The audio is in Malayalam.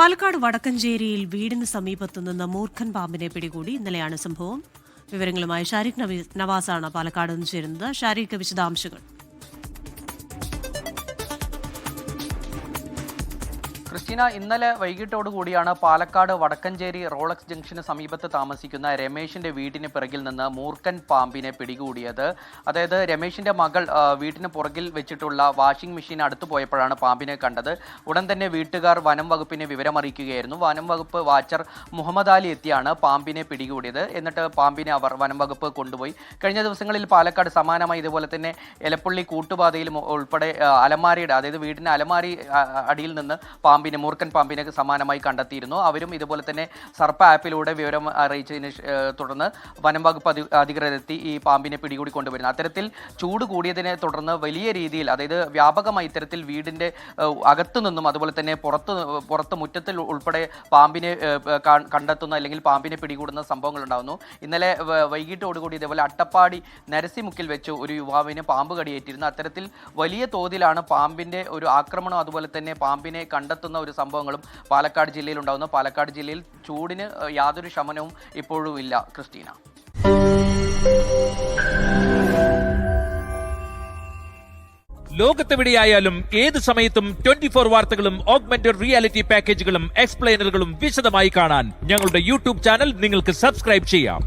പാലക്കാട് വടക്കഞ്ചേരിയിൽ വീടിന് സമീപത്തു നിന്ന് മൂർഖൻ പാമ്പിനെ പിടികൂടി. ഇന്നലെയാണ് സംഭവം. വിവരങ്ങളുമായി ഷാരിഖ് നവാസാണ് പാലക്കാട് നിന്ന് ചേരുന്നത്. ഷാരിഖ്, വിശദാംശങ്ങൾ. ക്രിസ്റ്റീന, ഇന്നലെ വൈകിട്ടോടുകൂടിയാണ് പാലക്കാട് വടക്കഞ്ചേരി റോളക്സ് ജംഗ്ഷന് സമീപത്ത് താമസിക്കുന്ന രമേശിന്റെ വീടിന് പിറകിൽ നിന്ന് മൂർഖൻ പാമ്പിനെ പിടികൂടിയത്. അതായത് രമേശിന്റെ മകൾ വീട്ടിന് പുറകിൽ വെച്ചിട്ടുള്ള വാഷിംഗ് മെഷീൻ അടുത്ത് പോയപ്പോഴാണ് പാമ്പിനെ കണ്ടത്. ഉടൻ തന്നെ വീട്ടുകാർ വനം വകുപ്പിനെ വിവരമറിയിക്കുകയായിരുന്നു. വനം വകുപ്പ് വാച്ചർ മുഹമ്മദ് അലി എത്തിയാണ് പാമ്പിനെ പിടികൂടിയത്. എന്നിട്ട് പാമ്പിനെ അവർ വനം വകുപ്പ് കൊണ്ടുപോയി. കഴിഞ്ഞ ദിവസങ്ങളിൽ പാലക്കാട് സമാനമായി ഇതുപോലെ തന്നെ എലപ്പള്ളി കൂട്ടുപാതയിലും ഉൾപ്പെടെ അലമാരിയുടെ, അതായത് വീടിന്റെ അലമാരി അടിയിൽ നിന്ന് മൂർഖൻ പാമ്പിനെ സമാനമായി കണ്ടെത്തിയിരുന്നു. അവരും ഇതുപോലെ തന്നെ സർപ്പ ആപ്പിലൂടെ വിവരം അറിയിച്ചതിന് തുടർന്ന് വനം വകുപ്പ് അധികൃതരെത്തി ഈ പാമ്പിനെ പിടികൂടി കൊണ്ടുവരുന്നു. അത്തരത്തിൽ ചൂട് കൂടിയതിനെ തുടർന്ന് വലിയ രീതിയിൽ, അതായത് വ്യാപകമായി ഇത്തരത്തിൽ വീടിന്റെ അകത്തു നിന്നും അതുപോലെ തന്നെ പുറത്ത് മുറ്റത്തിൽ ഉൾപ്പെടെ പാമ്പിനെ കണ്ടെത്തുന്ന അല്ലെങ്കിൽ പാമ്പിനെ പിടികൂടുന്ന സംഭവങ്ങൾ ഉണ്ടാകുന്നു. ഇന്നലെ വൈകിട്ടോടുകൂടി ഇതേപോലെ അട്ടപ്പാടി നരസിമുക്കിൽ വെച്ച് ഒരു യുവാവിന് പാമ്പ് കടിയേറ്റിരുന്നു. അത്തരത്തിൽ വലിയ തോതിലാണ് പാമ്പിന്റെ ഒരു ആക്രമണം അതുപോലെ തന്നെ പാമ്പിനെ കണ്ടെത്തുന്ന ഒരു സംഭവങ്ങളും പാലക്കാട് ജില്ലയിൽ ഉണ്ടാകുന്നു. പാലക്കാട് ജില്ലയിൽ ചൂടിന് യാതൊരു ശമനവും ഇപ്പോഴും ഇല്ല. ക്രിസ്റ്റീന, ലോകത്തെവിടെയായാലും ഏത് സമയത്തും 24 വാർത്തകളും ഓഗ്മെന്റഡ് റിയാലിറ്റി പാക്കേജുകളും എക്സ്പ്ലെയിനറുകളും വിശദമായി കാണാൻ ഞങ്ങളുടെ യൂട്യൂബ് ചാനൽ നിങ്ങൾക്ക് സബ്സ്ക്രൈബ് ചെയ്യാം.